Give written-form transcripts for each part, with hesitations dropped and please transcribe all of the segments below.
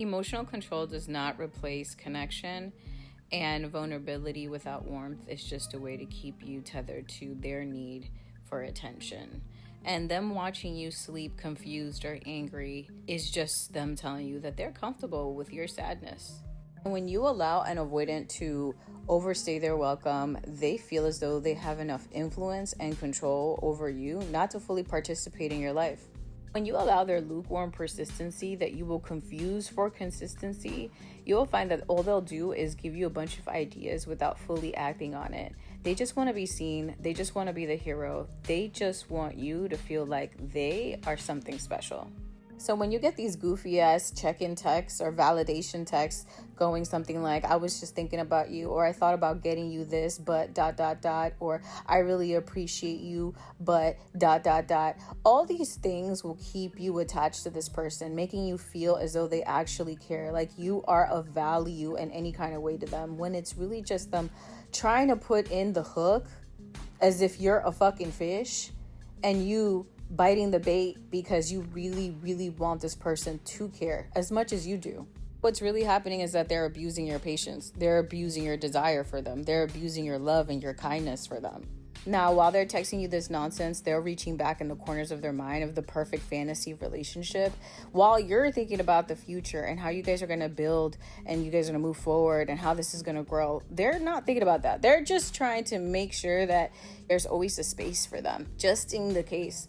Emotional control does not replace connection, and vulnerability without warmth is just a way to keep you tethered to their need for attention. And them watching you sleep confused or angry is just them telling you that they're comfortable with your sadness. When you allow an avoidant to overstay their welcome, they feel as though they have enough influence and control over you not to fully participate in your life. When you allow their lukewarm persistency that you will confuse for consistency, you will find that all they'll do is give you a bunch of ideas without fully acting on it. They just want to be seen. They just want to be the hero. They just want you to feel like they are something special. So when you get these goofy ass check-in texts or validation texts going something like, I was just thinking about you, or I thought about getting you this, but ... or I really appreciate you, but ... all these things will keep you attached to this person, making you feel as though they actually care, like you are of value in any kind of way to them, when it's really just them trying to put in the hook as if you're a fucking fish and you biting the bait because you really want this person to care as much as you do. What's really happening is that they're abusing your patience. They're abusing your desire for them. They're abusing your love and your kindness for them. Now, while they're texting you this nonsense, they're reaching back in the corners of their mind of the perfect fantasy relationship while you're thinking about the future and how you guys are going to build and you guys are going to move forward and how this is going to grow. They're not thinking about that. They're just trying to make sure that there's always a space for them, just in the case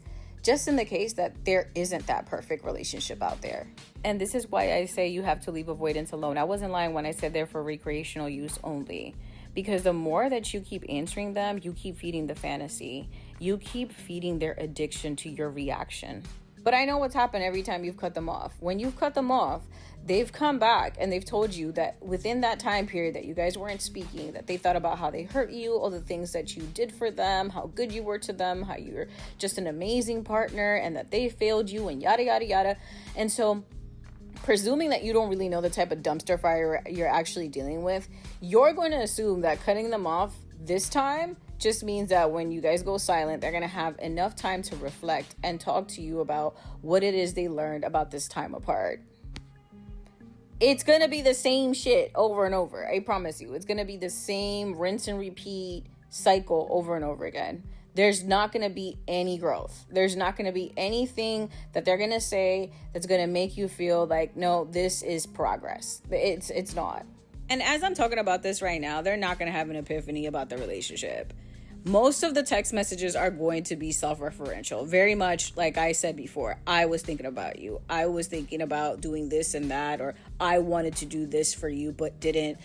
that there isn't that perfect relationship out there. And this is why I say you have to leave avoidance alone. I wasn't lying when I said they're for recreational use only. Because the more that you keep answering them, you keep feeding the fantasy. You keep feeding their addiction to your reaction. But I know what's happened every time you've cut them off. When you've cut them off, they've come back and they've told you that within that time period that you guys weren't speaking, that they thought about how they hurt you, all the things that you did for them, how good you were to them, how you're just an amazing partner, and that they failed you, and yada, yada, yada. And so, presuming that you don't really know the type of dumpster fire you're actually dealing with, you're going to assume that cutting them off this time just means that when you guys go silent, they're going to have enough time to reflect and talk to you about what it is they learned about this time apart. It's going to be the same shit over and over. I promise you. It's going to be the same rinse and repeat cycle over and over again. There's not going to be any growth. There's not going to be anything that they're going to say that's going to make you feel like, no, this is progress. It's not. And as I'm talking about this right now, they're not going to have an epiphany about the relationship. Most of the text messages are going to be self-referential. Very much like I said before, I was thinking about you. I was thinking about doing this and that, or I wanted to do this for you, but didn't.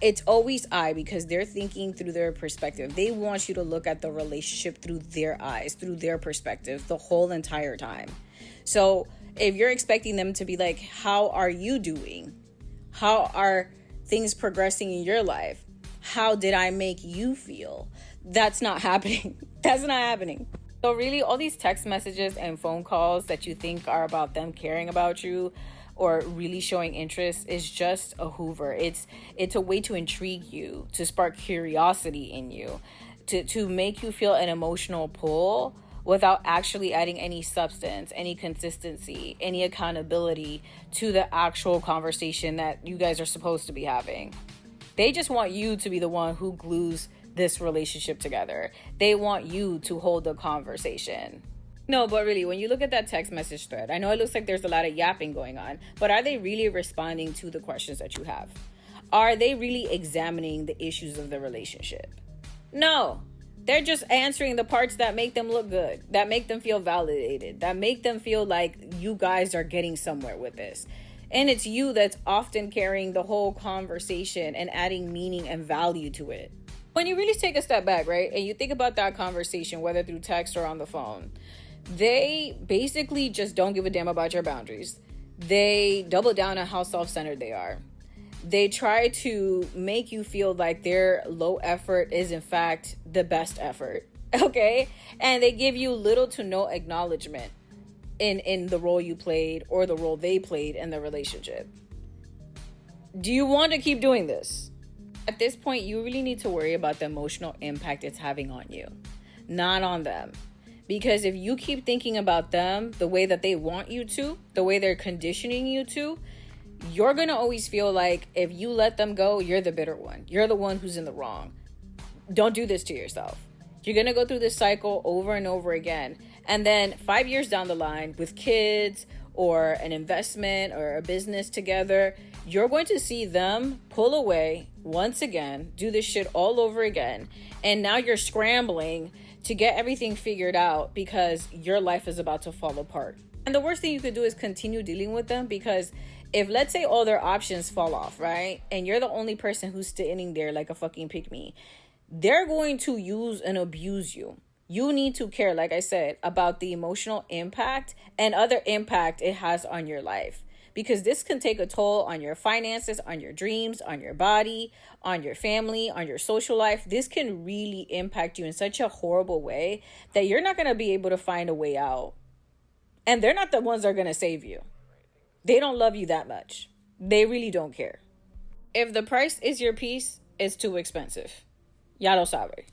It's always I, because they're thinking through their perspective. They want you to look at the relationship through their eyes, through their perspective, the whole entire time. So if you're expecting them to be like, how are you doing? How are things progressing in your life? How did I make you feel? That's not happening. That's not happening. So really, all these text messages and phone calls that you think are about them caring about you or really showing interest is just a hoover. It's a way to intrigue you, to spark curiosity in you, to make you feel an emotional pull without actually adding any substance, any consistency, any accountability to the actual conversation that you guys are supposed to be having. They just want you to be the one who glues this relationship together. They want you to hold the conversation. No, but really, when you look at that text message thread, I know it looks like there's a lot of yapping going on, but are they really responding to the questions that you have? Are they really examining the issues of the relationship? No. They're just answering the parts that make them look good, that make them feel validated, that make them feel like you guys are getting somewhere with this. And it's you that's often carrying the whole conversation and adding meaning and value to it. When you really take a step back, right, and you think about that conversation, whether through text or on the phone, they basically just don't give a damn about your boundaries. They double down on how self-centered they are. They try to make you feel like their low effort is, in fact, the best effort, okay? And they give you little to no acknowledgement in the role you played or the role they played in the relationship. Do you want to keep doing this? At this point, you really need to worry about the emotional impact it's having on you, not on them. Because if you keep thinking about them the way that they want you to, the way they're conditioning you to, you're going to always feel like if you let them go, you're the bitter one. You're the one who's in the wrong. Don't do this to yourself. You're going to go through this cycle over and over again. And then 5 years down the line with kids or an investment or a business together, you're going to see them pull away once again, do this shit all over again. And now you're scrambling to get everything figured out because your life is about to fall apart. And the worst thing you could do is continue dealing with them, because if, let's say, all their options fall off, right? And you're the only person who's standing there like a fucking pygmy, they're going to use and abuse you. You need to care, like I said, about the emotional impact and other impact it has on your life. Because this can take a toll on your finances, on your dreams, on your body, on your family, on your social life. This can really impact you in such a horrible way that you're not going to be able to find a way out. And they're not the ones that are going to save you. They don't love you that much. They really don't care. If the price is your peace, it's too expensive. Ya lo sabe.